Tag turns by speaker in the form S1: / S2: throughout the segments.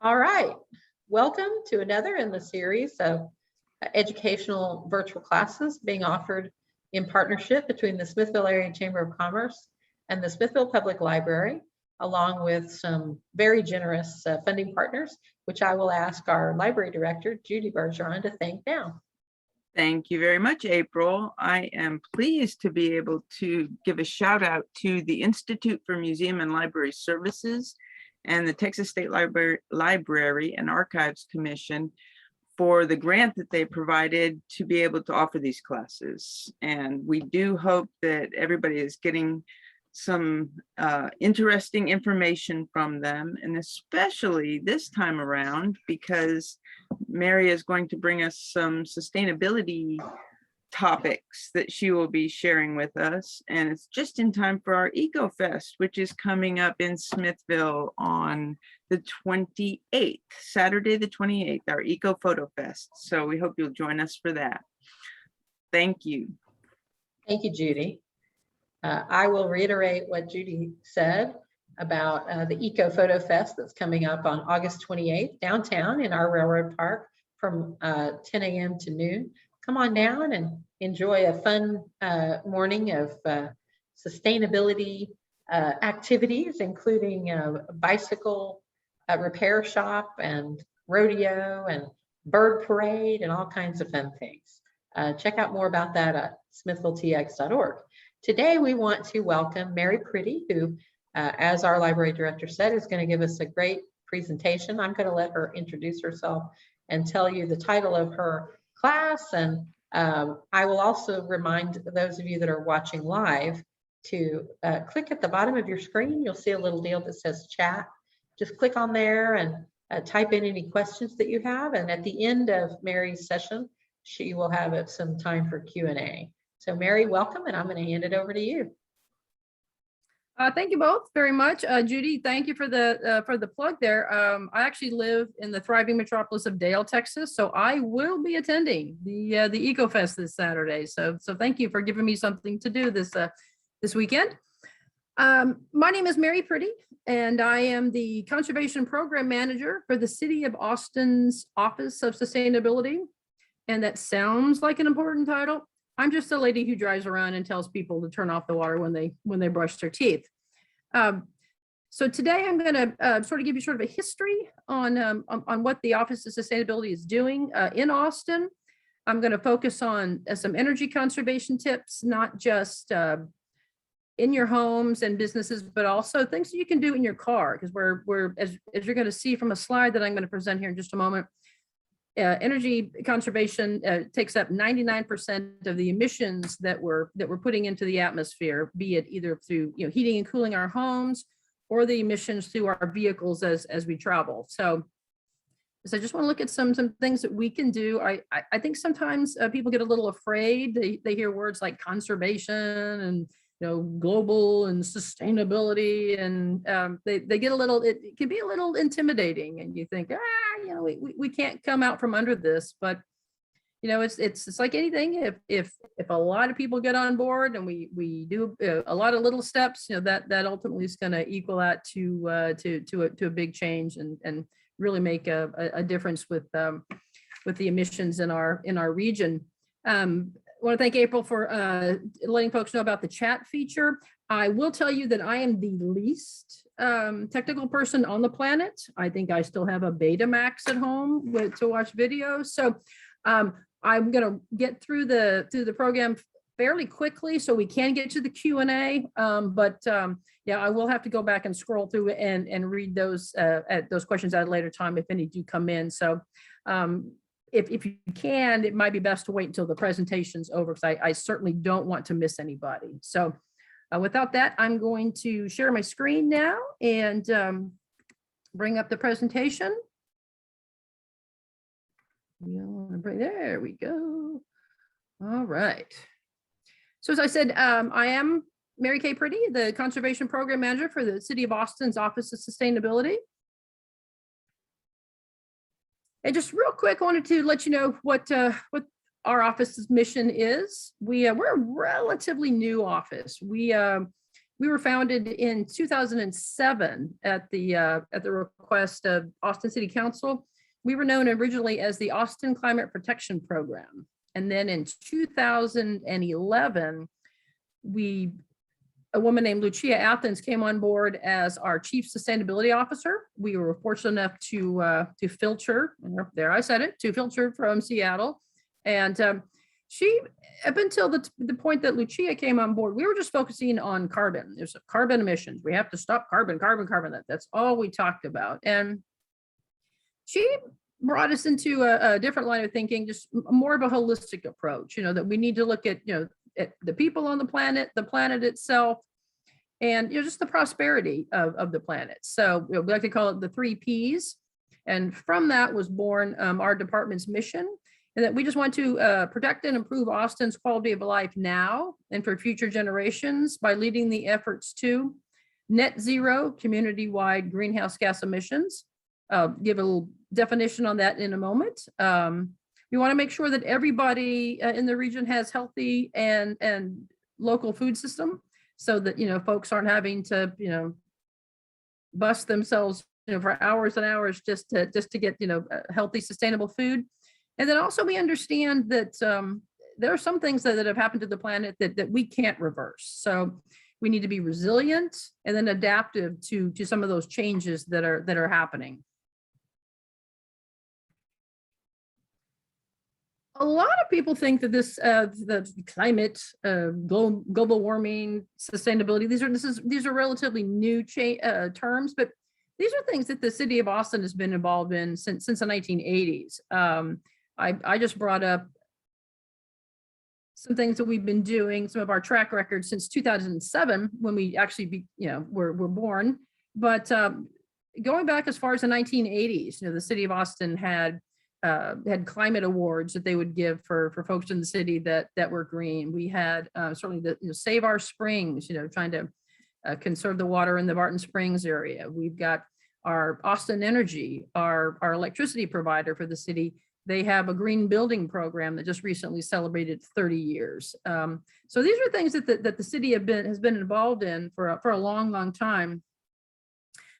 S1: All right. Welcome to another in the series of educational virtual classes being offered in partnership between the Smithville Area Chamber of Commerce and the Smithville Public Library, along with some very generous funding partners, which I will ask our library director, Judy Bergeron, to thank now.
S2: Thank you very much, April. I am pleased to be able to give a shout out to the Institute for Museum and Library Services and the Texas State Library and Archives Commission for the grant that they provided to be able to offer these classes. And we do hope that everybody is getting some interesting information from them, and especially this time around because Mary is going to bring us some sustainability topics that she will be sharing with us. And it's just in time for our Eco Fest, which is coming up in Smithville on the 28th, Saturday the 28th, our Eco Photo Fest. So we hope you'll join us for that. Thank you.
S1: Thank you, Judy. I will reiterate what Judy said about the Eco Photo Fest that's coming up on August 28th downtown in our Railroad Park from 10 a.m. to noon. Come on down and enjoy a fun morning of sustainability activities, including a bicycle repair shop and rodeo and bird parade and all kinds of fun things. Check out more about that at smithvilletx.org. Today, we want to welcome Mary Priddy, who, as our library director said, is going to give us a great presentation. I'm going to let her introduce herself and tell you the title of her class. And I will also remind those of you that are watching live to click at the bottom of your screen. You'll see a little deal that says chat. Just click on there and type in any questions that you have. And at the end of Mary's session, she will have some time for Q&A. So Mary, welcome, and I'm going to hand it over to you.
S3: Thank you both very much. Judy, thank you for the plug there. I actually live in the thriving metropolis of Dale, Texas, so I will be attending the Eco Fest this Saturday. So thank you for giving me something to do this weekend. My name is Mary Priddy, and I am the Conservation Program Manager for the City of Austin's Office of Sustainability. And that sounds like an important title. I'm just a lady who drives around and tells people to turn off the water when they brush their teeth. So today I'm going to sort of give you sort of a history on what the Office of Sustainability is doing in Austin. I'm going to focus on some energy conservation tips, not just in your homes and businesses, but also things that you can do in your car, because we're as you're going to see from a slide that I'm going to present here in just a moment. Energy conservation takes up 99% of the emissions that we're putting into the atmosphere, be it either through heating and cooling our homes or the emissions through our vehicles as we travel. So I just want to look at some things that we can do. I think sometimes people get a little afraid. They hear words like conservation and global and sustainability, and they get a little, it can be a little intimidating, and you think, we can't come out from under this. But it's like anything. If a lot of people get on board and we do a lot of little steps, that ultimately is going to equal out to a big change and really make a difference with the emissions in our region. I want to thank April for letting folks know about the chat feature. I will tell you that I am the least technical person on the planet. I think I still have a Betamax at home to watch videos. So I'm going to get through the program fairly quickly so we can get to the Q&A. Yeah, I will have to go back and scroll through and read those questions at a later time if any do come in. So if you can, it might be best to wait until the presentation's over, because I certainly don't want to miss anybody. So without that, I'm going to share my screen now and bring up the presentation. There we go. All right. So as I said, I am Mary Kay Priddy, the Conservation Program Manager for the City of Austin's Office of Sustainability. And just real quick, I wanted to let you know what our office's mission is. We're a relatively new office. We We were founded in 2007 at the request of Austin City Council. We were known originally as the Austin Climate Protection Program. And then in 2011, a woman named Lucia Athens came on board as our Chief Sustainability Officer. We were fortunate enough to filter, there I said it, to filter from Seattle. And she, up until the point that Lucia came on board, we were just focusing on carbon. There's carbon emissions. We have to stop carbon. That's all we talked about. And she brought us into a different line of thinking, just more of a holistic approach, that we need to look at, at the people on the planet itself, and just the prosperity of the planet. So we like to call it the 3 Ps. And from that was born our department's mission, and that we just want to protect and improve Austin's quality of life now and for future generations by leading the efforts to net zero community-wide greenhouse gas emissions. Give a little definition on that in a moment. We want to make sure that everybody in the region has healthy and local food system, so that folks aren't having to bust themselves for hours and hours just to get healthy, sustainable food. And then also we understand that there are some things that have happened to the planet that we can't reverse. So we need to be resilient and then adaptive to some of those changes that are happening. A lot of people think that the climate, global warming, sustainability, these are relatively new terms, but these are things that the city of Austin has been involved in since the 1980s. I just brought up some things that we've been doing, some of our track records since 2007, when we actually were born. But going back as far as the 1980s, the city of Austin had climate awards that they would give for folks in the city that were green. We had certainly the Save Our Springs, trying to conserve the water in the Barton Springs area. We've got our Austin Energy, our electricity provider for the city. They have a green building program that just recently celebrated 30 years. So these are things that the city has been involved in for a long time.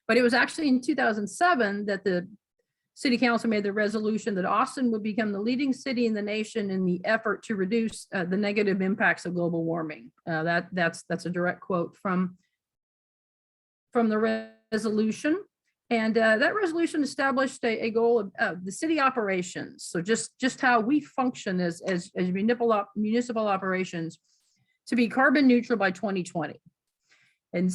S3: But it was actually in 2007 that the City Council made the resolution that Austin would become the leading city in the nation in the effort to reduce the negative impacts of global warming. That's a direct quote from the resolution. And that resolution established a goal of the city operations. So just how we function as municipal operations to be carbon neutral by 2020. And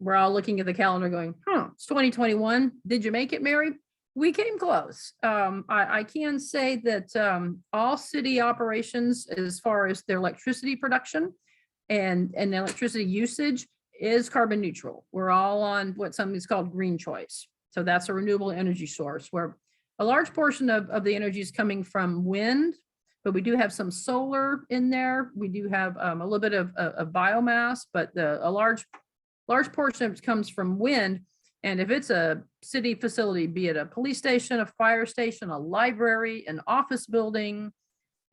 S3: we're all looking at the calendar going, it's 2021. Did you make it, Mary? We came close. I can say that all city operations, as far as their electricity production and electricity usage, is carbon neutral. We're all on what something's called green choice. So that's a renewable energy source where a large portion of the energy is coming from wind, but we do have some solar in there. We do have a little bit of biomass, but a large portion of it comes from wind. And if it's a city facility, be it a police station, a fire station, a library, an office building,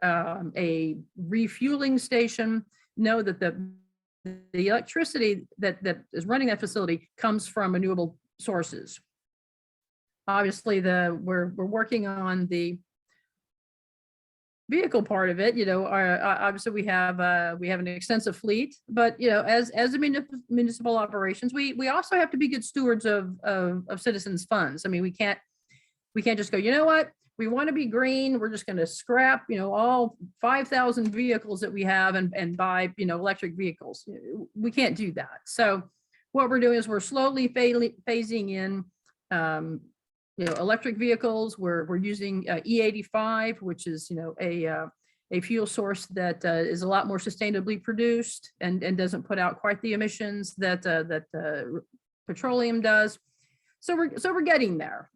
S3: a refueling station, know that the electricity that is running that facility comes from renewable sources. Obviously, we're working on the vehicle part of it. Obviously we have an extensive fleet, but as a municipal operations, we also have to be good stewards of citizens' funds. I mean, we can't just go, what? We want to be green. We're just going to scrap, all 5,000 vehicles that we have and buy, electric vehicles. We can't do that. So what we're doing is we're slowly phasing in, electric vehicles. We're using E85, which is, a fuel source that is a lot more sustainably produced and doesn't put out quite the emissions that petroleum does. So we're getting there.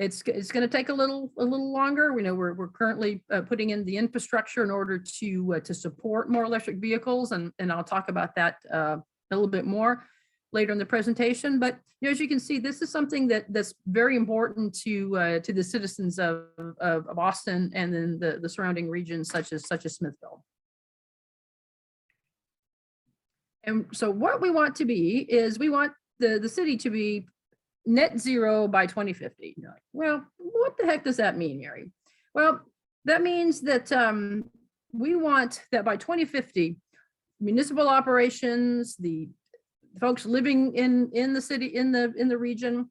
S3: It's going to take a little longer. We're currently putting in the infrastructure in order to support more electric vehicles, and I'll talk about that a little bit more later in the presentation. But as you can see, this is something that's very important to the citizens of Austin and then the surrounding regions, such as Smithville. And so what we want to be is we want the city to be net zero by 2050. You're like, well, what the heck does that mean, Mary? Well, that means that we want that by 2050, municipal operations, the folks living in the city, in the region,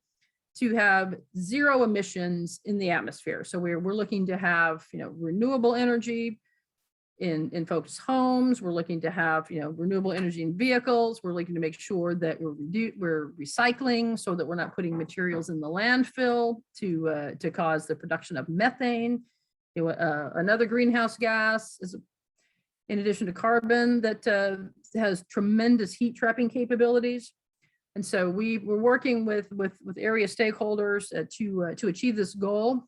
S3: to have zero emissions in the atmosphere. So we're looking to have, renewable energy in folks' homes. We're looking to have, renewable energy in vehicles. We're looking to make sure that we're recycling so that we're not putting materials in the landfill to cause the production of methane. Another greenhouse gas is, in addition to carbon, that has tremendous heat trapping capabilities. And so we're working with area stakeholders to achieve this goal.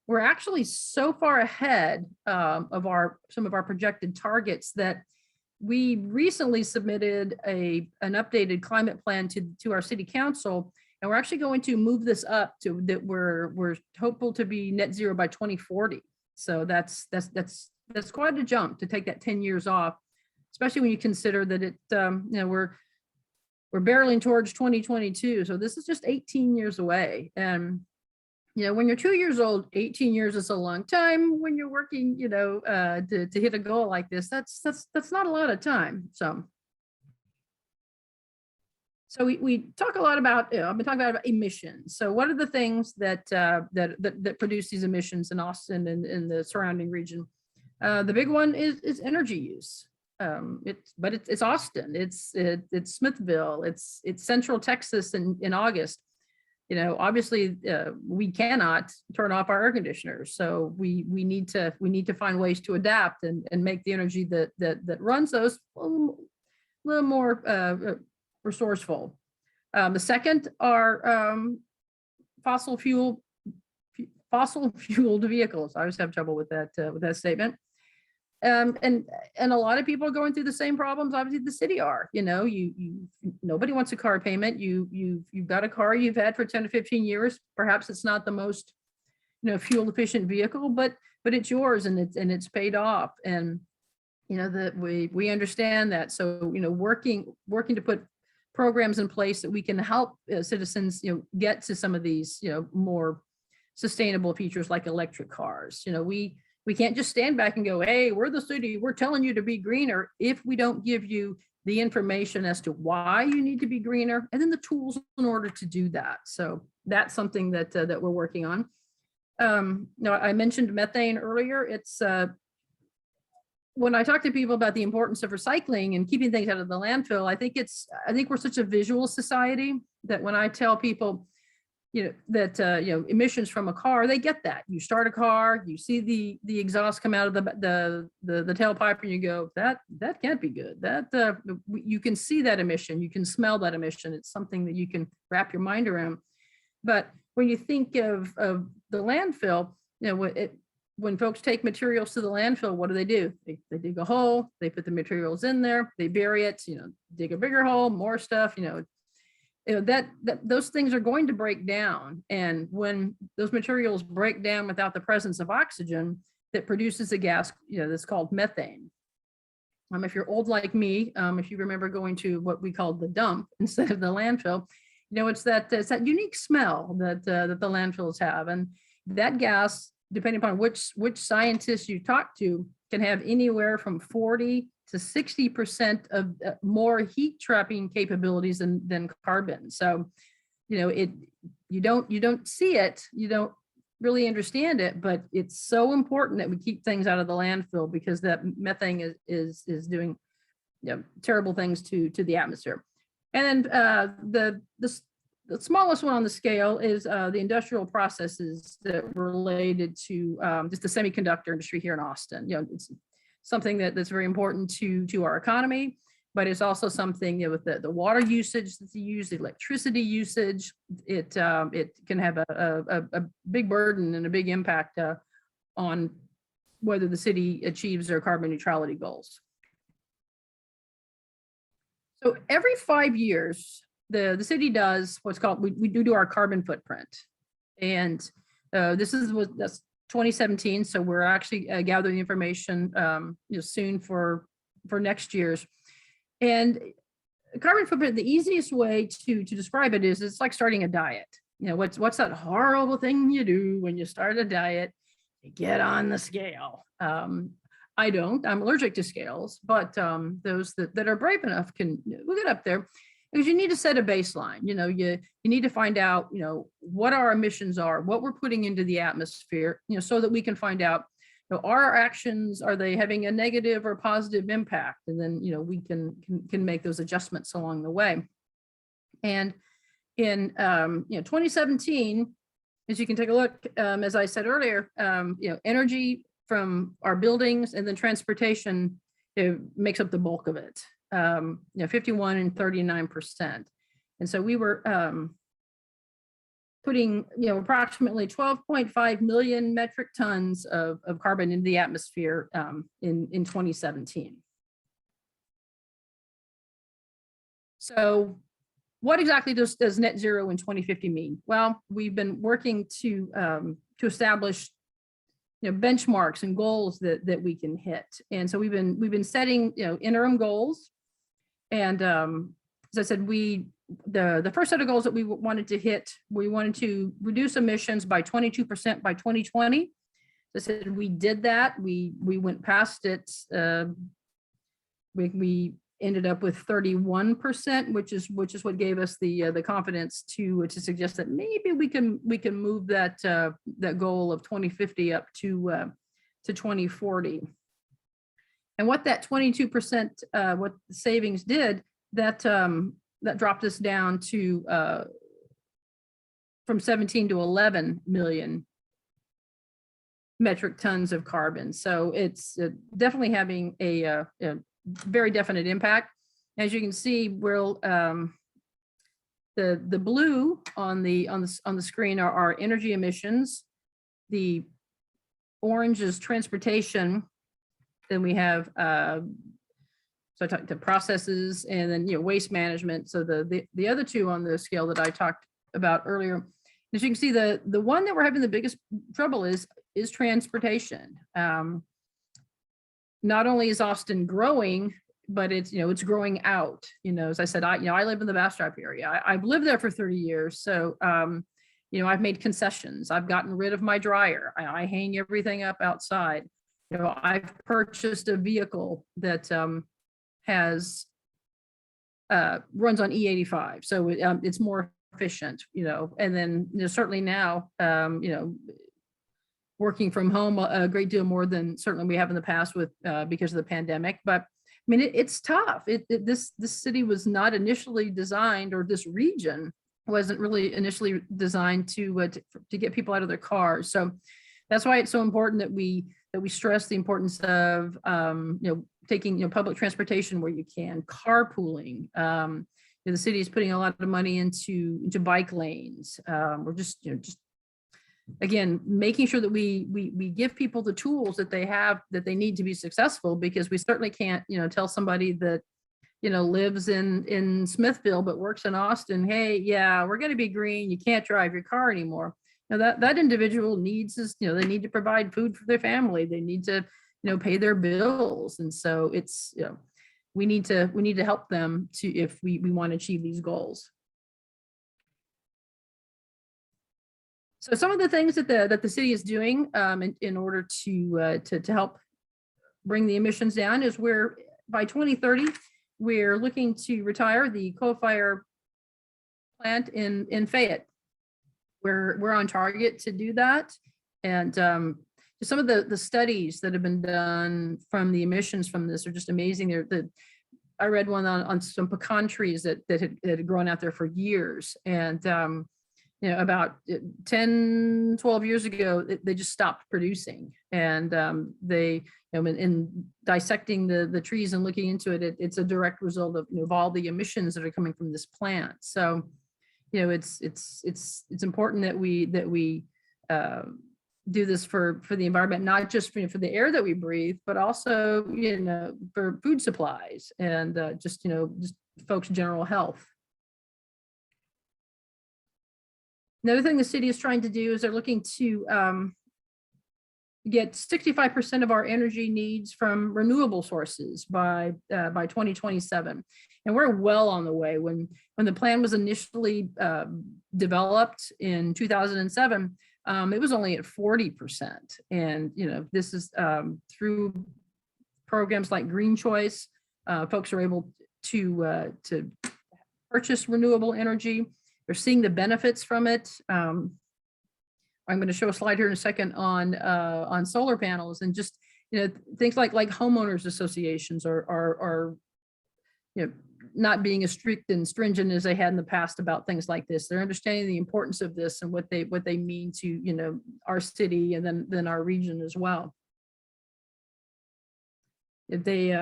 S3: We're actually so far ahead of some of our projected targets that we recently submitted an updated climate plan to our city council, and we're actually going to move this up to that we're hopeful to be net zero by 2040. So that's quite a jump to take that 10 years off, especially when you consider that we're barreling towards 2022. So this is just 18 years away. And when you're 2 years old, 18 years is a long time. When you're working, to hit a goal like this, that's not a lot of time. So we talk a lot about, I've been talking about emissions. So what are the things that produce these emissions in Austin and in the surrounding region? The big one is energy use. It's Austin, it's Smithville, it's Central Texas in August. Obviously we cannot turn off our air conditioners, so we need to find ways to adapt and make the energy that runs those a little more resourceful. The second are fossil fueled vehicles. I always have trouble with that statement. And a lot of people are going through the same problems obviously the city are. Nobody wants a car payment. You've got a car you've had for 10 to 15 years. Perhaps it's not the most fuel efficient vehicle, but it's yours and it's paid off. And that we understand that. So working to put programs in place that we can help citizens get to some of these more sustainable features like electric cars. We can't just stand back and go, hey, we're the city, we're telling you to be greener, if we don't give you the information as to why you need to be greener and then the tools in order to do that. So that's something that we're working on. I mentioned methane earlier. It's when I talk to people about the importance of recycling and keeping things out of the landfill, I think we're such a visual society that when I tell people emissions from a car, they get that. You start a car, you see the exhaust come out of the tailpipe, and you go, that can't be good. That you can see that emission, you can smell that emission. It's something that you can wrap your mind around. But when you think of the landfill, when folks take materials to the landfill, what do? They dig a hole, they put the materials in there, they bury it, dig a bigger hole, more stuff, that those things are going to break down. And when those materials break down without the presence of oxygen, that produces a gas, that's called methane. If you're old like me, if you remember going to what we called the dump instead of the landfill, it's that unique smell that the landfills have. And that gas, depending upon which scientists you talk to, can have anywhere from 40 to 60% of more heat trapping capabilities than carbon. So, you don't see it, you don't really understand it, but it's so important that we keep things out of the landfill because that methane is doing terrible things to the atmosphere. And then the smallest one on the scale is the industrial processes that related to just the semiconductor industry here in Austin. It's something that's very important to our economy, but it's also something with the water usage that's used, the electricity usage. It can have a big burden and a big impact on whether the city achieves their carbon neutrality goals. So every 5 years, the city does what's called, we do our carbon footprint. And that's 2017. So we're actually gathering information soon for next year's. And carbon footprint, the easiest way to describe it is it's like starting a diet. You know, what's that horrible thing you do when you start a diet? You get on the scale. I don't, I'm allergic to scales, but those that are brave enough can we'll get up there, because you need to set a baseline. You know, you need to find out, you know, what our emissions are, what we're putting into the atmosphere, you know, so that we can find out, you know, are our actions, are they having a negative or positive impact? And then, you know, we can make those adjustments along the way. And in 2017, as you can take a look, as I said earlier, you know, energy from our buildings and then transportation, it makes up the bulk of it. 51 and 39%. And so we were putting, approximately 12.5 million metric tons of carbon into the atmosphere in 2017. So what exactly does net zero in 2050 mean? Well, we've been working to establish benchmarks and goals that we can hit. And so we've been setting interim goals. And as I said, the first set of goals that we wanted to hit, we wanted to reduce emissions by 22% by 2020. As I said, we did that. We went past it. We ended up with 31%, which is what gave us the confidence to suggest that maybe we can move that goal of 2050 up to 2040. And what that 22% what the savings did, that dropped us down to from 17 to 11 million metric tons of carbon. So it's definitely having a very definite impact. As you can see, we'll the blue on the screen are our energy emissions. The orange is transportation. Then we have so I talked to processes, and then waste management. So the other two on the scale that I talked about earlier. As you can see, the one that we're having the biggest trouble is transportation. Not only is Austin growing, but it's growing out. As I said, I live in the Bastrop area. I've lived there for 30 years. So I've made concessions. I've gotten rid of my dryer. I hang everything up outside. I've purchased a vehicle that has runs on E85, so it's more efficient. And then certainly now, working from home a great deal more than certainly we have in the past with because of the pandemic. But I mean, it's tough. This city was not initially designed, or this region wasn't really initially designed to get people out of their cars. So that's why it's so important that we stress the importance of taking public transportation where you can, carpooling. The city is putting a lot of money into bike lanes. We're just again making sure that we give people the tools that they need to be successful, because we certainly can't tell somebody that lives in Smithville but works in Austin, hey, yeah, we're going to be green, you can't drive your car anymore. Now that individual needs is they need to provide food for their family, they need to pay their bills, and so it's we need to help them to if we want to achieve these goals. So some of the things that the city is doing in order to help bring the emissions down is by 2030 we're looking to retire the coal-fired plant in Fayette. We're on target to do that, and some of the studies that have been done from the emissions from this are just amazing. I read one on some pecan trees that had grown out there for years, and about 10, 12 years ago, they just stopped producing. And they, in dissecting the trees and looking into it, it's a direct result of all the emissions that are coming from this plant. So, it's important that we do this for the environment, not just for the air that we breathe, but also, for food supplies and just folks' general health. Another thing the city is trying to do is they're looking to get 65% of our energy needs from renewable sources by 2027. And we're well on the way. When the plan was initially developed in 2007, it was only at 40%. And, this is through programs like Green Choice, folks are able to purchase renewable energy. They're seeing the benefits from it. I'm going to show a slide here in a second on solar panels, and just things like homeowners associations are not being as strict and stringent as they had in the past about things like this. They're understanding the importance of this and what they mean to our city and then our region as well. They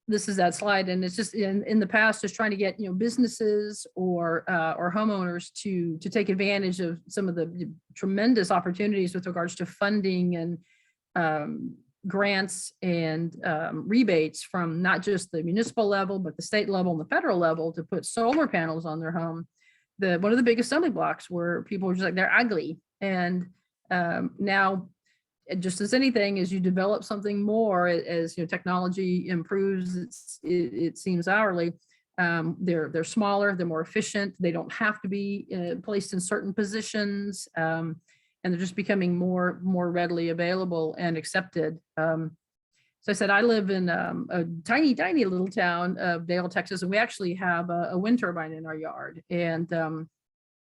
S3: this is that slide, and it's just in the past just trying to get businesses or homeowners to take advantage of some of the tremendous opportunities with regards to funding and grants and rebates from not just the municipal level but the state level and the federal level to put solar panels on their home. One of the biggest stumbling blocks where people were just like, they're ugly, and now, just as anything, as you develop something more, as technology improves, it seems hourly, they're smaller, they're more efficient, they don't have to be placed in certain positions, and they're just becoming more readily available and accepted. So I said, I live in a tiny little town of Dale, Texas, and we actually have a wind turbine in our yard, and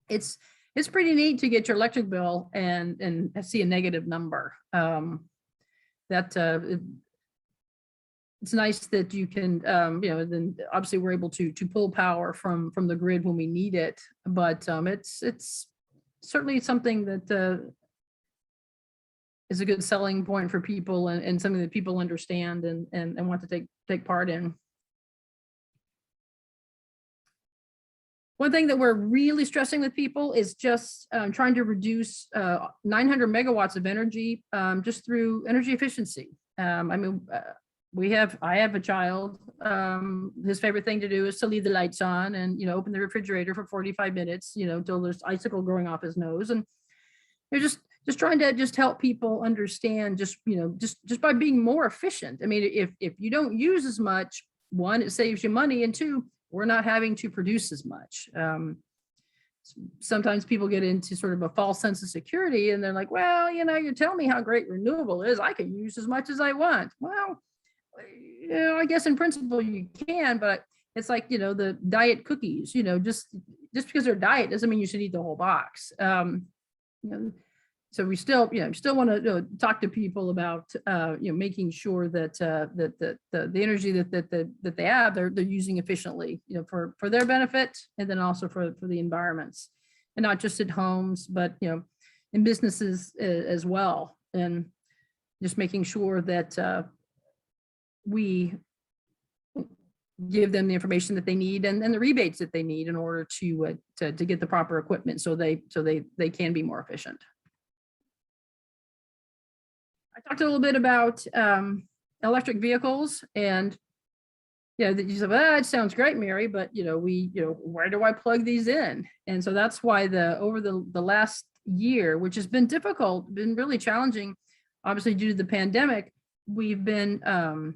S3: it's pretty neat to get your electric bill and see a negative number. It's nice that you can, then obviously we're able to pull power from the grid when we need it, but it's certainly something that is a good selling point for people and something that people understand and want to take part in. One thing that we're really stressing with people is just trying to reduce 900 megawatts of energy just through energy efficiency. I have a child. His favorite thing to do is to leave the lights on and open the refrigerator for 45 minutes, until there's icicle growing off his nose. And you're just trying to just help people understand just by being more efficient. I mean, if you don't use as much, one, it saves you money, and two, we're not having to produce as much. Sometimes people get into sort of a false sense of security and they're like, well, you're telling me how great renewable is. I can use as much as I want. Well, I guess in principle you can, but it's like, the diet cookies, just because they're diet doesn't mean you should eat the whole box. So we still want to talk to people about, making sure that the energy that they have, they're using efficiently, for their benefit, and then also for the environments, and not just at homes, but, in businesses as well. And just making sure that we give them the information that they need and the rebates that they need in order to get the proper equipment so they can be more efficient. I talked a little bit about electric vehicles, and you said, well, it sounds great, Mary, but where do I plug these in? And so that's why over the last year, which has been difficult, been really challenging, obviously due to the pandemic, we've been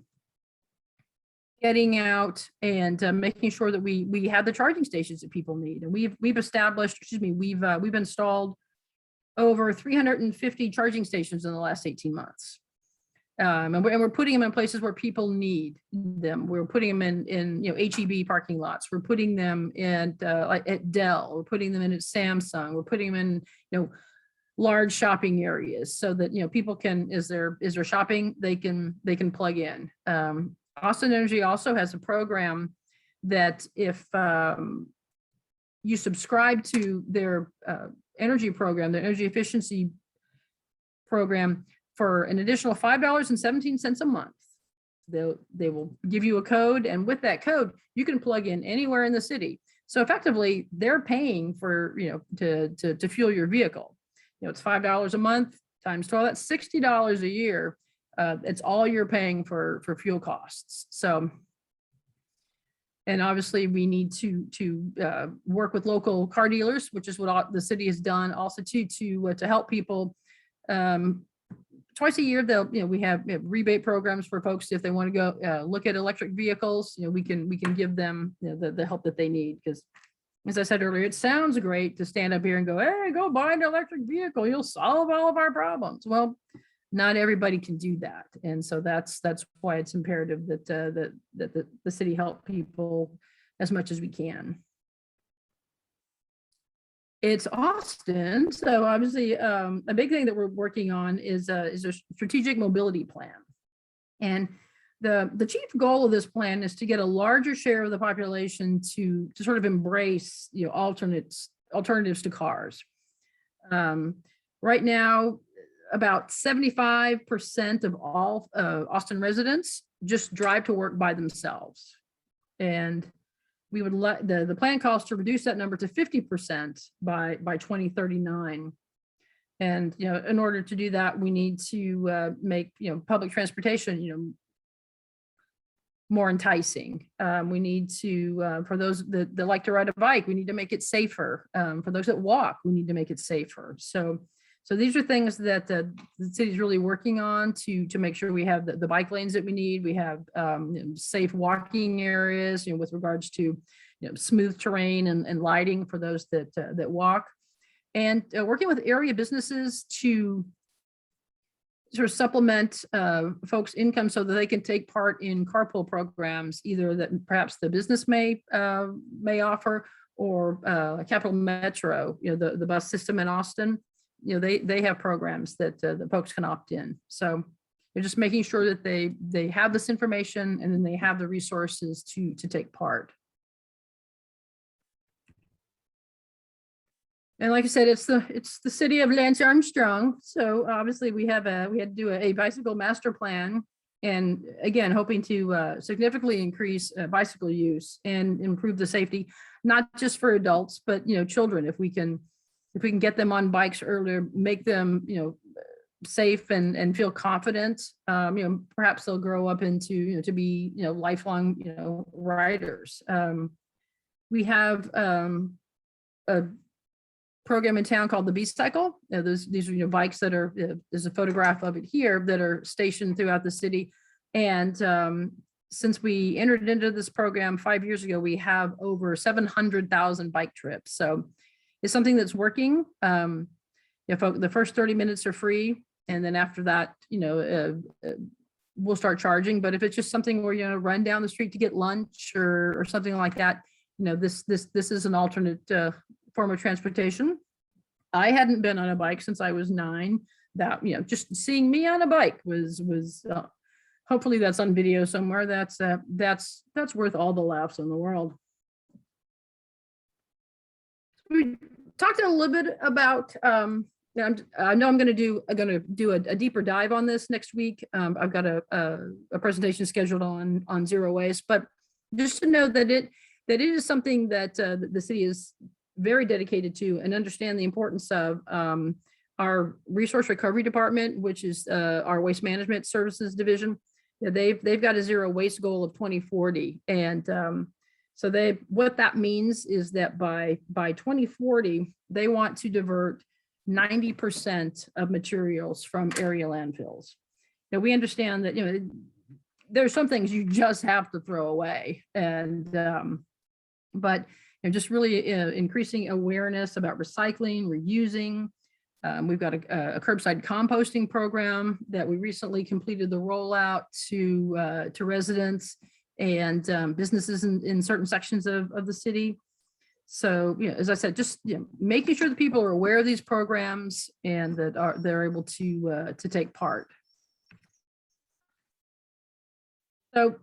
S3: getting out and making sure that we have the charging stations that people need, and we've installed over 350 charging stations in the last 18 months. And we're putting them in places where people need them. We're putting them in HEB parking lots. We're putting them like at Dell. We're putting them in at Samsung. We're putting them in large shopping areas so that people can, as they're shopping, they can plug in. Austin Energy also has a program that if you subscribe to their energy program, their energy efficiency program, for an additional $5.17 a month, they will give you a code, and with that code, you can plug in anywhere in the city. So effectively, they're paying for to fuel your vehicle. It's $5 a month times 12. That's $60 a year. It's all you're paying for fuel costs. So. And obviously, we need to work with local car dealers, which is what the city has done also to help people twice a year, they'll, we have rebate programs for folks if they want to go look at electric vehicles. We can give them the help that they need, because as I said earlier, it sounds great to stand up here and go, hey, go buy an electric vehicle, you'll solve all of our problems. Well, not everybody can do that, and so that's why it's imperative that the city help people as much as we can. It's Austin, so obviously a big thing that we're working on is a strategic mobility plan. And the chief goal of this plan is to get a larger share of the population to sort of embrace alternatives to cars. Right now, about 75% of all Austin residents just drive to work by themselves, and we would let the plan calls to reduce that number to 50% by 2039. And in order to do that, we need to make public transportation more enticing. We need to for those that like to ride a bike, we need to make it safer. For those that walk, we need to make it safer. So these are things that the city is really working on to make sure we have the bike lanes that we need. We have safe walking areas, with regards to smooth terrain and lighting for those that walk, and working with area businesses to sort of supplement folks' income so that they can take part in carpool programs, either that perhaps the business may offer, or Capital Metro, the bus system in Austin. They have programs that the folks can opt in. So they're just making sure that they have this information, and then they have the resources to take part. And like I said, it's the city of Lance Armstrong. So obviously we had to do a bicycle master plan, and again, hoping to significantly increase bicycle use and improve the safety, not just for adults, but children. If we can get them on bikes earlier, make them, safe and feel confident, perhaps they'll grow up into, to be, lifelong, riders. We have a program in town called the Beast Cycle. These are, bikes that are, there's a photograph of it here, that are stationed throughout the city. And since we entered into this program 5 years ago, we have over 700,000 bike trips. So it's something that's working. The first 30 minutes are free, and then after that, we'll start charging. But if it's just something where run down the street to get lunch or something like that, this is an alternate form of transportation. I hadn't been on a bike since I was 9. That just seeing me on a bike was hopefully that's on video somewhere. That's worth all the laughs in the world. We talked a little bit about, I know I'm going to do a deeper dive on this next week. I've got a presentation scheduled on zero waste, but just to know that it is something that the city is very dedicated to, and understand the importance of. Our resource recovery department, which is our waste management services division, they've got a zero waste goal of 2040, and so what that means is that by 2040, they want to divert 90% of materials from area landfills. Now, we understand that, there's some things you just have to throw away, and but just really increasing awareness about recycling, reusing. We've got a curbside composting program that we recently completed the rollout to residents and businesses in certain sections of the city. So, as I said, just making sure that people are aware of these programs and that they're able to take part. So,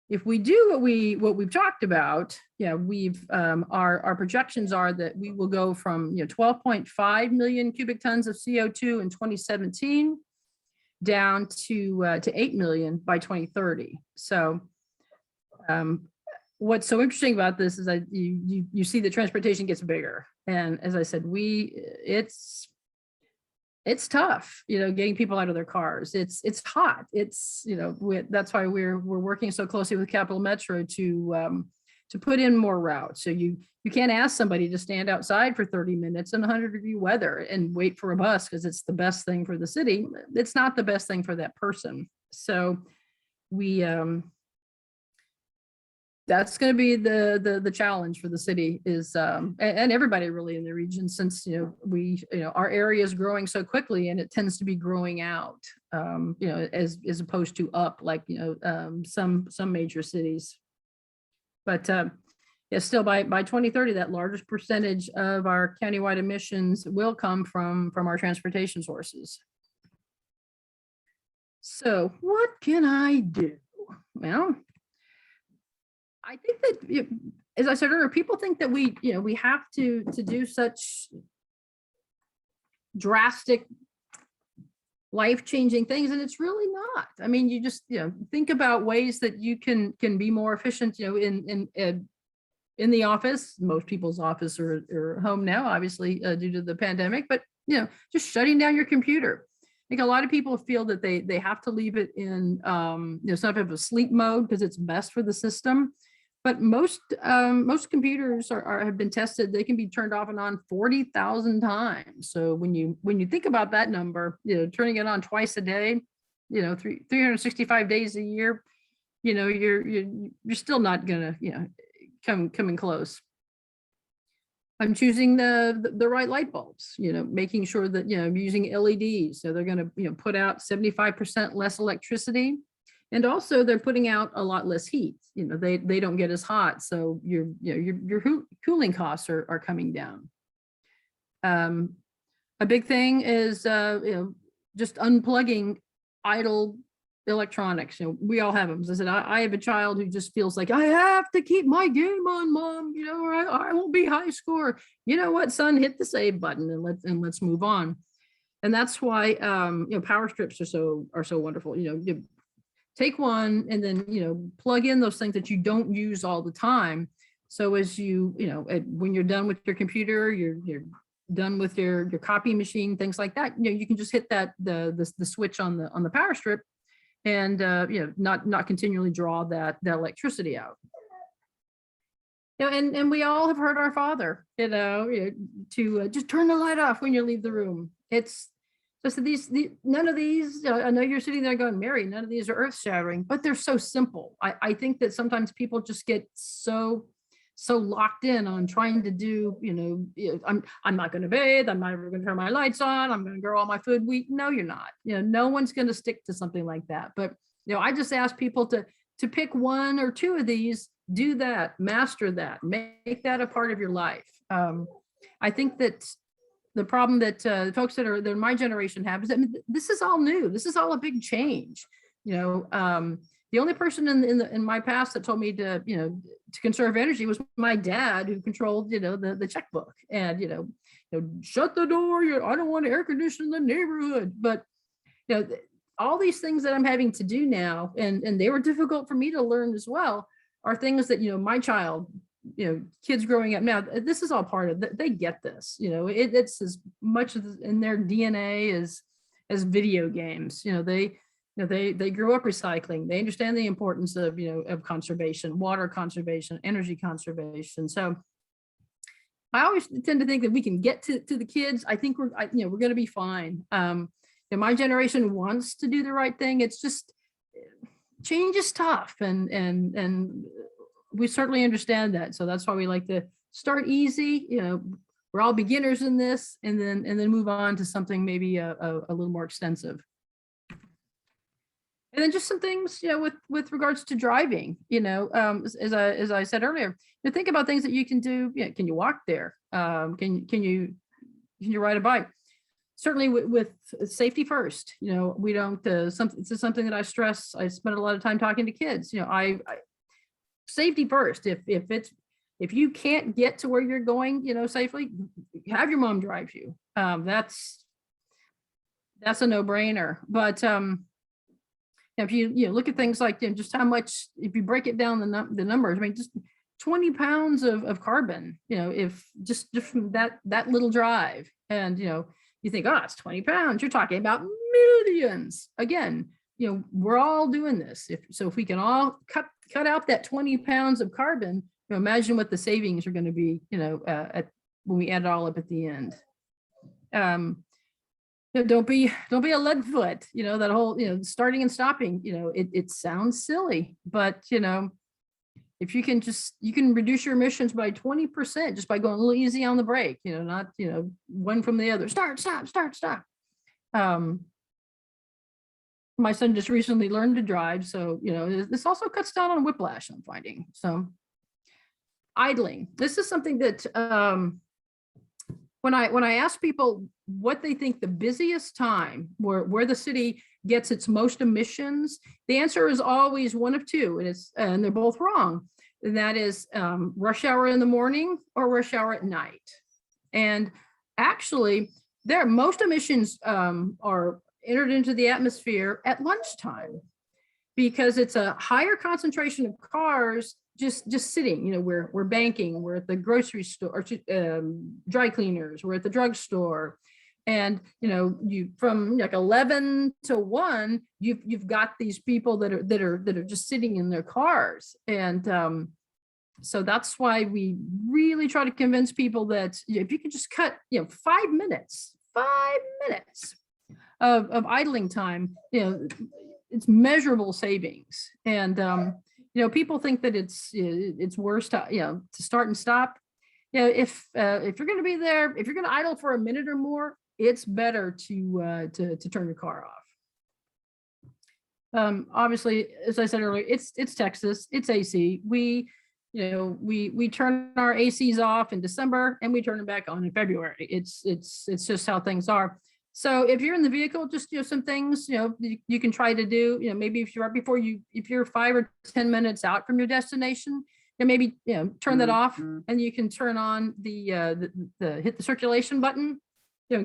S3: if we do what we've talked about, our projections are that we will go from 12.5 million cubic tons of CO2 in 2017 down to 8 million by 2030. So what's so interesting about this is that you see the transportation gets bigger. And as I said, it's tough, getting people out of their cars. It's hot. It's, that's why we're working so closely with Capital Metro to to put in more routes. So you can't ask somebody to stand outside for 30 minutes in 100-degree weather and wait for a bus because it's the best thing for the city. It's not the best thing for that person. So we that's going to be the challenge for the city is and everybody really in the region, since our area is growing so quickly and it tends to be growing out as opposed to up, like some major cities. But yeah, still by 2030, that largest percentage of our countywide emissions will come from our transportation sources. So what can I do? Well, I think that, as I said earlier, people think that we have to do such drastic, life-changing things, and it's really not. I mean, you just think about ways that you can be more efficient. In the office, most people's office are home now, obviously due to the pandemic. But just shutting down your computer. I think a lot of people feel that they have to leave it in some type of sleep mode because it's best for the system. But most computers have been tested. They can be turned off and on 40,000 times. So when you think about that number, turning it on twice a day, 365 days a year, you're still not gonna coming close. I'm choosing the right light bulbs, making sure that I'm using LEDs. So they're going to put out 75% less electricity. And also they're putting out a lot less heat. They don't get as hot. So your cooling costs are coming down. A big thing is just unplugging idle electronics. We all have them. As I said, I have a child who just feels like I have to keep my game on, Mom, or I won't be high score. You know what, son, hit the save button and let's move on. And that's why power strips are so wonderful. You take one and then plug in those things that you don't use all the time. So as when you're done with your computer, you're done with your copy machine, things like that, you can just hit that the switch on the power strip and not continually draw that electricity out. And we all have heard our father to just turn the light off when you leave the room. It's just none of these, I know you're sitting there going, Mary, none of these are earth shattering, but they're so simple. I think that sometimes people just get so locked in on trying to do, I'm not going to bathe. I'm not ever going to turn my lights on. I'm going to grow all my food. No, you're not. No one's going to stick to something like that. But, I just ask people to pick one or two of these, do that, master that, make that a part of your life. I think that the problem that folks that are my generation have is that this is all new. This is all a big change. The only person in my past that told me to conserve energy was my dad, who controlled the checkbook and shut the door. I don't want to air condition the neighborhood. But all these things that I'm having to do now, and they were difficult for me to learn as well, are things that my child, kids growing up now, this is all part of they get this. It's as much in their DNA as video games. They grew up recycling. They understand the importance of conservation, water conservation, energy conservation. So I always tend to think that we can get to the kids. I think we're going to be fine. My generation wants to do the right thing. It's just change is tough, and we certainly understand that. So that's why we like to start easy. We're all beginners in this, and then move on to something maybe a little more extensive. And then just some things, with regards to driving, as I said earlier, think about things that you can do. Can you walk there? Can you ride a bike? Certainly with safety first. We don't. This is something that I stress. I spend a lot of time talking to kids. I safety first. If you can't get to where you're going, safely, have your mom drive you. That's a no-brainer. But if you look at things like just how much, if you break it down the numbers, I mean, just 20 pounds of carbon, if just from that little drive, and you think, oh, it's 20 pounds, you're talking about millions. Again, we're all doing this. If we can all cut out that 20 pounds of carbon, imagine what the savings are going to be, when we add it all up at the end. Don't be a lead foot, that whole, starting and stopping, it sounds silly, but if you can reduce your emissions by 20% just by going a little easy on the brake, not, one from the other, start, stop. My son just recently learned to drive. So, this also cuts down on whiplash, I'm finding. So idling, this is something that, when I ask people what they think the busiest time where the city gets its most emissions, the answer is always one of two, and they're both wrong. And that is rush hour in the morning or rush hour at night. And actually, most emissions are entered into the atmosphere at lunchtime, because it's a higher concentration of cars just sitting. We're banking, we're at the grocery store, or dry cleaners, we're at the drugstore, and you from like 11 to 1, you've got these people that are just sitting in their cars. And so that's why we really try to convince people that if you could just cut 5 minutes of idling time, it's measurable savings. And people think that it's worse to start and stop. If you're going to be there, if you're going to idle for a minute or more, it's better to turn your car off. Obviously, as I said earlier, it's Texas, it's AC. We turn our ACs off in December and we turn them back on in February. It's just how things are. So if you're in the vehicle, just some things you can try to do. Maybe if you're 5 or 10 minutes out from your destination, maybe turn that off, and you can turn on the hit the circulation button.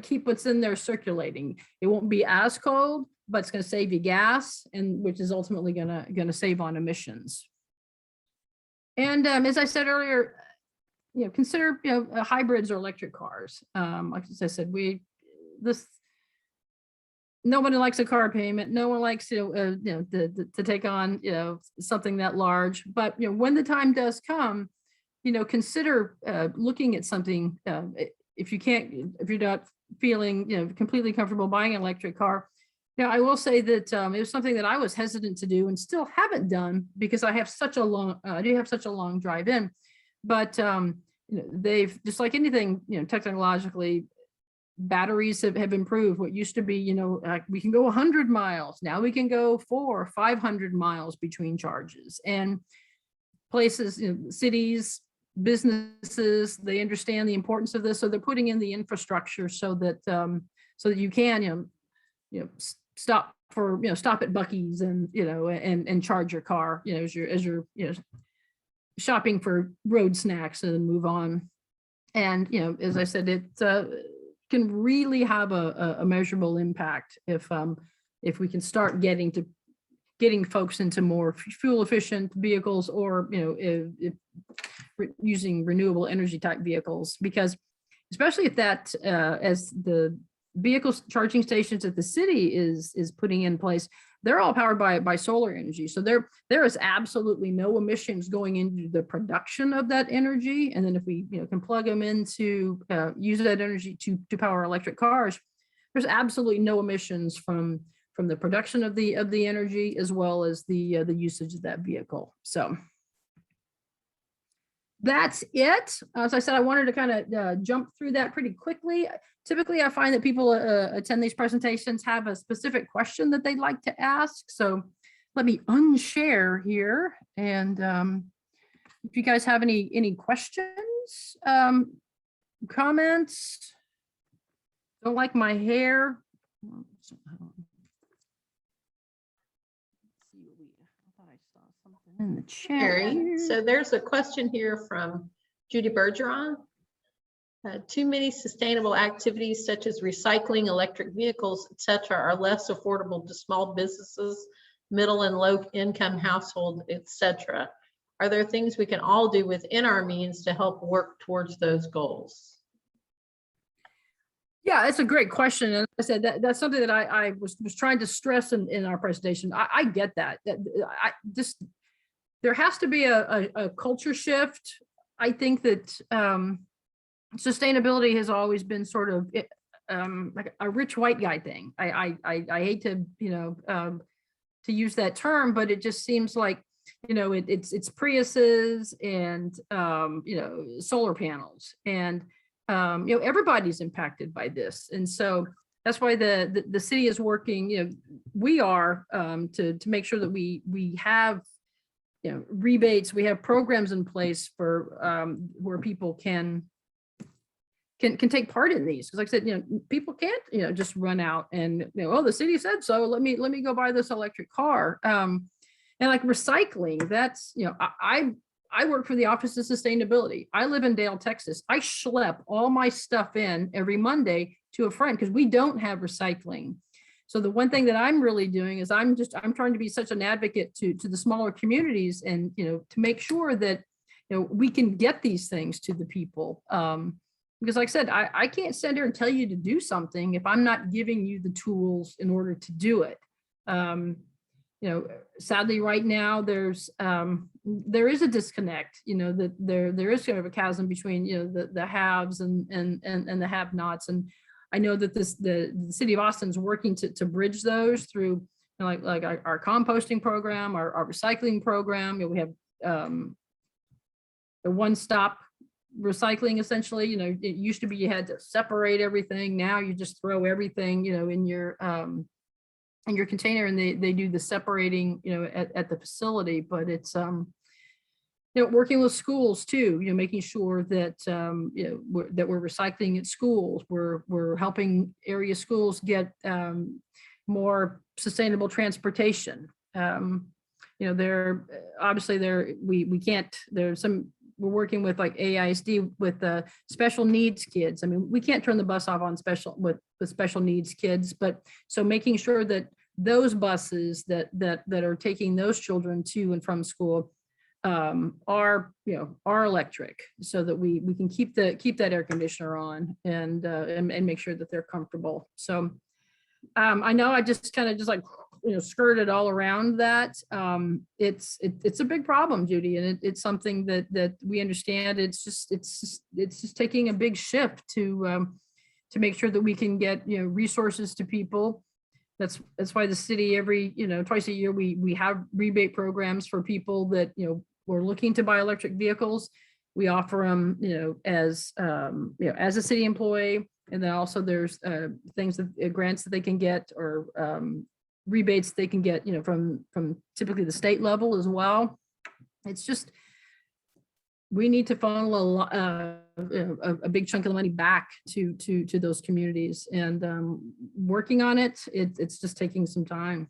S3: Keep what's in there circulating. It won't be as cold, but it's going to save you gas, and which is ultimately going to save on emissions. And as I said earlier, consider hybrids or electric cars. Like I said, nobody likes a car payment. No one likes to take on something that large. But when the time does come, consider looking at something. If you're not feeling completely comfortable buying an electric car. I will say that it was something that I was hesitant to do and still haven't done, because I do have such a long drive in. But they've, just like anything, technologically, batteries have improved. What used to be, we can go 100 miles. Now we can go 400 or 500 miles between charges. And places, cities, businesses, they understand the importance of this. So they're putting in the infrastructure so that you can, stop at Buc-ee's and, and charge your car, as you're shopping for road snacks, and then move on. And, as I said, it can really have a measurable impact if we can start getting folks into more fuel efficient vehicles, or, if using renewable energy type vehicles, because especially if that, as the vehicle charging stations that the city is putting in place, they're all powered by solar energy. So there is absolutely no emissions going into the production of that energy. And then if we can plug them into use that energy to power electric cars, there's absolutely no emissions from the production of the energy, as well as the usage of that vehicle. So that's it. As I said, I wanted to kind of jump through that pretty quickly. Typically, I find that people attend these presentations have a specific question that they'd like to ask. So let me unshare here. And if you guys have any questions, comments, don't like my hair. In the chat.
S1: Mary, so there's a question here from Judy Bergeron. Too many sustainable activities such as recycling, electric vehicles, etc., are less affordable to small businesses, middle and low income households, etc. Are there things we can all do within our means to help work towards those goals?
S3: Yeah, it's a great question. And I said that's something that I was trying to stress in our presentation. I get that. there has to be a culture shift. I think that sustainability has always been sort of like a rich white guy thing. I hate to, to use that term, but it just seems like, it's Priuses and, solar panels and, everybody's impacted by this. And so that's why the city is working, we are to make sure that we have, rebates, we have programs in place for where people can take part in these. Because like I said, people can't, just run out and, oh, the city said so, let me go buy this electric car. And like recycling, that's, I work for the Office of Sustainability. I live in Dale, Texas. I schlep all my stuff in every Monday to a friend because we don't have recycling. So the one thing that I'm really doing is I'm trying to be such an advocate to the smaller communities and, to make sure that, we can get these things to the people. Because like I said, I can't sit there and tell you to do something if I'm not giving you the tools in order to do it. Sadly right now there is a disconnect, that there is kind of a chasm between, the haves and the have-nots. And I know that the city of Austin is working to bridge those through like our composting program, our recycling program. We have the one-stop recycling essentially. It used to be you had to separate everything. Now you just throw everything, in your container, and they do the separating, at the facility. But it's working with schools too, making sure that we're recycling at schools. We're helping area schools get more sustainable transportation. There obviously we can't. We're working with like AISD with the special needs kids. I mean, we can't turn the bus off on with special needs kids, but so making sure that those buses that are taking those children to and from school are electric, so that we can keep that air conditioner on and make sure that they're comfortable. So I know I just kind of skirted all around that. It's a big problem, Judy, and it's something that we understand. It's just taking a big shift to make sure that we can get resources to people. That's why the city every twice a year we have rebate programs for people that we're looking to buy electric vehicles. We offer them as as a city employee, and then also there's things that grants that they can get, or rebates they can get from typically the state level as well. It's just we need to funnel a big chunk of the money back to those communities, and working on it. It's just taking some time.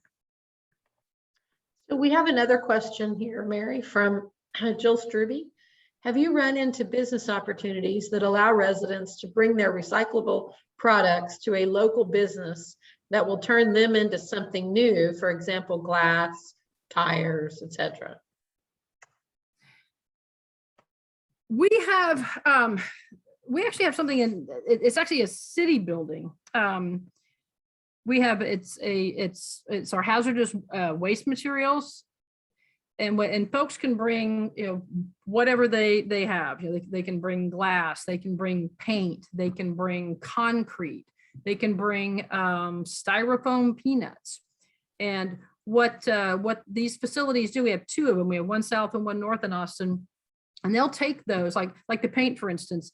S1: So we have another question here, Mary, from Jill Struby. Have you run into business opportunities that allow residents to bring their recyclable products to a local business that will turn them into something new, for example, glass, tires, etc.?
S3: We actually have something in, it's actually a city building. We have, it's our hazardous waste materials. And folks can bring, whatever they have. They can bring glass, they can bring paint, they can bring concrete, they can bring styrofoam peanuts. And what these facilities do, we have two of them. We have one south and one north in Austin, and they'll take those, like the paint, for instance.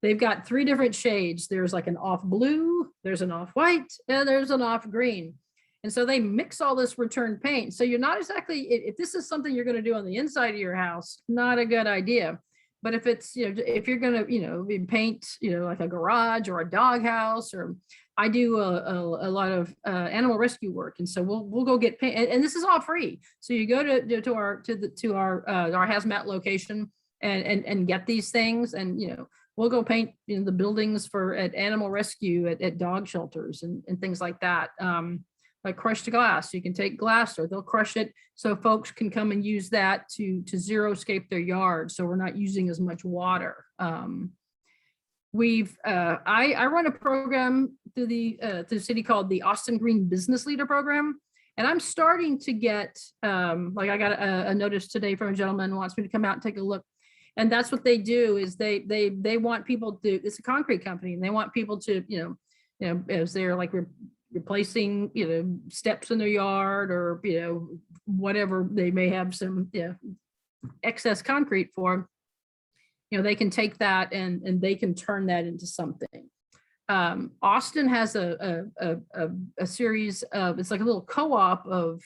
S3: They've got 3 different shades. There's like an off blue, there's an off white, and there's an off green. And so they mix all this return paint. So you're not exactly, if this is something you're going to do on the inside of your house, not a good idea. But if it's, if you're going to, paint, like a garage or a doghouse, or I do a lot of animal rescue work. And so we'll go get paint, and this is all free. So you go to our hazmat location and get these things, and, we'll go paint the buildings at animal rescue, at dog shelters and things like that. Like crushed glass. You can take glass, or they'll crush it so folks can come and use that to zero-scape their yard, so we're not using as much water. I run a program through the city called the Austin Green Business Leader Program, And I'm starting to get, like I got a notice today from a gentleman who wants me to come out and take a look. And that's what they do is they want people to, it's a concrete company and they want people to, as they're like replacing, steps in their yard or, whatever they may have some, excess concrete for, they can take that and they can turn that into something. Austin has a series of, it's like a little co-op of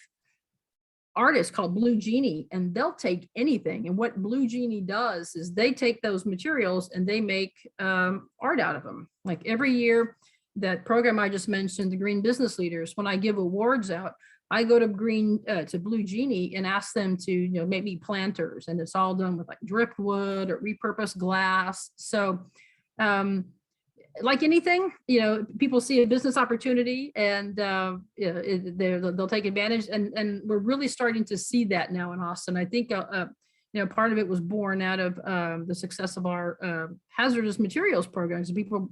S3: artists called Blue Genie, and they'll take anything. And what Blue Genie does is they take those materials and they make art out of them. Like every year, that program I just mentioned, the Green Business Leaders, when I give awards out, I go to Blue Genie and ask them to, make me planters, and it's all done with like driftwood or repurposed glass. So, like anything, people see a business opportunity and they'll take advantage. And we're really starting to see that now in Austin. I think, part of it was born out of the success of our hazardous materials programs. People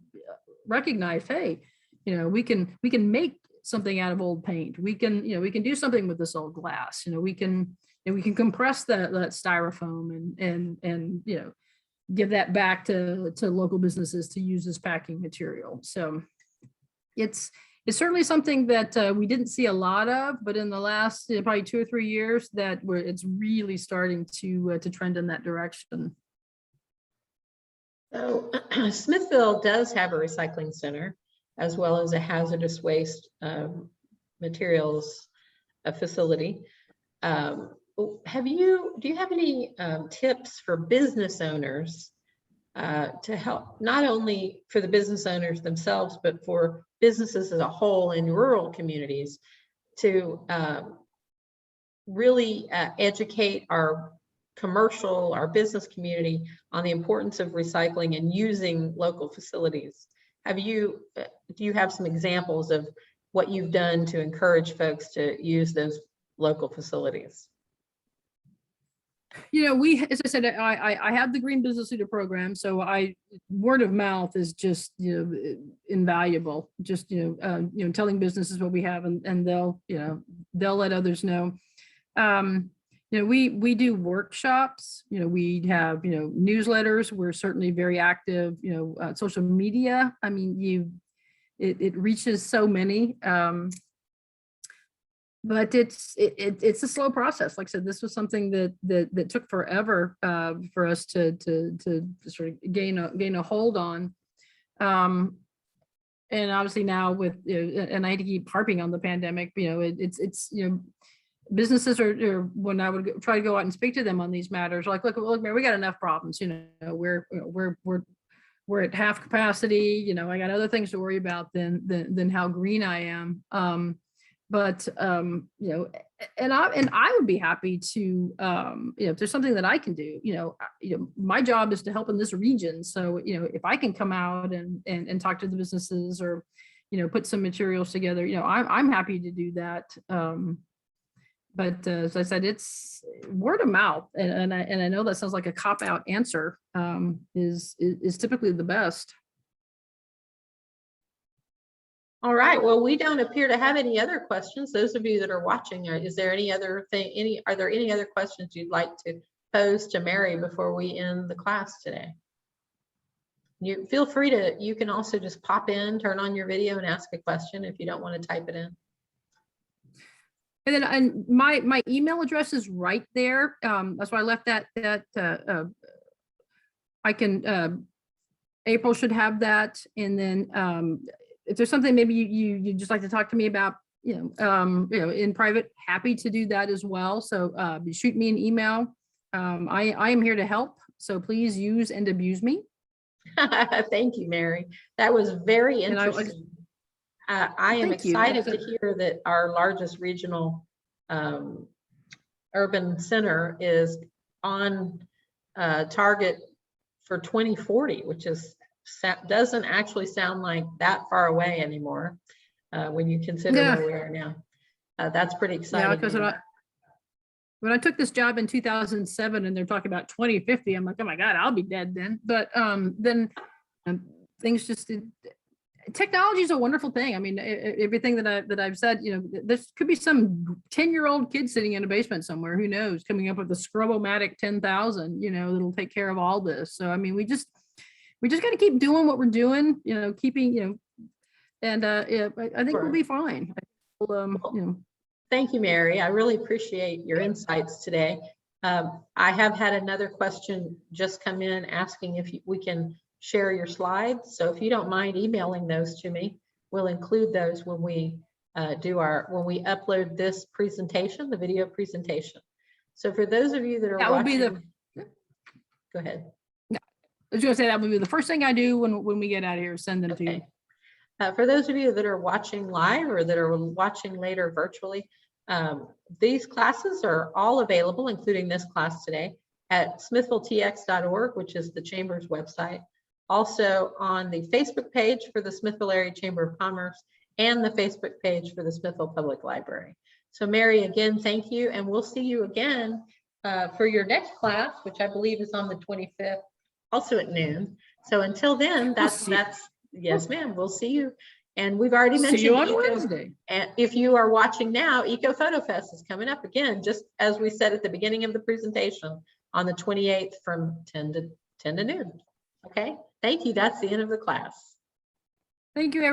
S3: recognize, hey, we can make something out of old paint. We can do something with this old glass. We can compress that styrofoam and give that back to local businesses to use as packing material. So it's certainly something that we didn't see a lot of, but in the last probably 2 or 3 years it's really starting to trend in that direction.
S1: So Smithville does have a recycling center as well as a hazardous waste materials facility. Do you have any tips for business owners to help, not only for the business owners themselves, but for businesses as a whole in rural communities to really educate our business community on the importance of recycling and using local facilities? Do you have some examples of what you've done to encourage folks to use those local facilities?
S3: As I said, I have the Green Business Leader program, so word of mouth is just invaluable. Just telling businesses what we have, and they'll let others know. We do workshops. We have newsletters. We're certainly very active. Social media. I mean, it reaches so many. But it's a slow process. Like I said, this was something that took forever for us to sort of gain a hold on. And obviously now with, and I hate to keep harping on the pandemic, businesses are when I would try to go out and speak to them on these matters, like, look, man, we got enough problems. We're at half capacity. I got other things to worry about than how green I am. But and I would be happy to, if there's something that I can do, my job is to help in this region. So, if I can come out and talk to the businesses or, put some materials together, I'm happy to do that. But as I said, it's word of mouth, and I know that sounds like a cop-out answer, is typically the best.
S1: All right. Well, we don't appear to have any other questions. Those of you that are watching, are there any other questions you'd like to pose to Mary before we end the class today? You feel free to, you can also just pop in, turn on your video and ask a question if you don't want to type it in.
S3: And my email address is right there. That's why I left that I can, April should have that. And then if there's something maybe you just like to talk to me about, in private, happy to do that as well. So shoot me an email. I am here to help. So please use and abuse me.
S1: Thank you, Mary. That was very interesting. I am excited to hear that our largest regional urban center is on target for 2040, which doesn't actually sound like that far away anymore when you consider where we are now. That's pretty exciting.
S3: Yeah, because when I took this job in 2007 and they're talking about 2050, I'm like, oh my God, I'll be dead then. But then things just technology is a wonderful thing. I mean, everything that I've said, there could be some 10-year-old kid sitting in a basement somewhere, who knows, coming up with a Scrub-O-Matic 10,000, that'll take care of all this. So, I mean, we just got to keep doing what we're doing, keeping, and yeah, I think we'll be fine.
S1: Thank you, Mary. I really appreciate your insights today. I have had another question just come in asking if we can share your slides. So if you don't mind emailing those to me, we'll include those when we when we upload this presentation, the video presentation. So for those of you that are watching, go ahead.
S3: I was going to say that would be the first thing I do when we get out of here, send them to you.
S1: For those of you that are watching live or that are watching later virtually, these classes are all available, including this class today, at smithvilletx.org, which is the Chamber's website. Also on the Facebook page for the Smithville Area Chamber of Commerce and the Facebook page for the Smithville Public Library. So Mary, again, thank you. And we'll see you again for your next class, which I believe is on the 25th, also at noon. So until then, yes, ma'am, we'll see you. And we've already mentioned
S3: see you on Wednesday.
S1: And if you are watching now, Eco Photo Fest is coming up again, just as we said at the beginning of the presentation, on the 28th from 10 to noon. Okay, thank you. That's the end of the class.
S3: Thank you, everyone.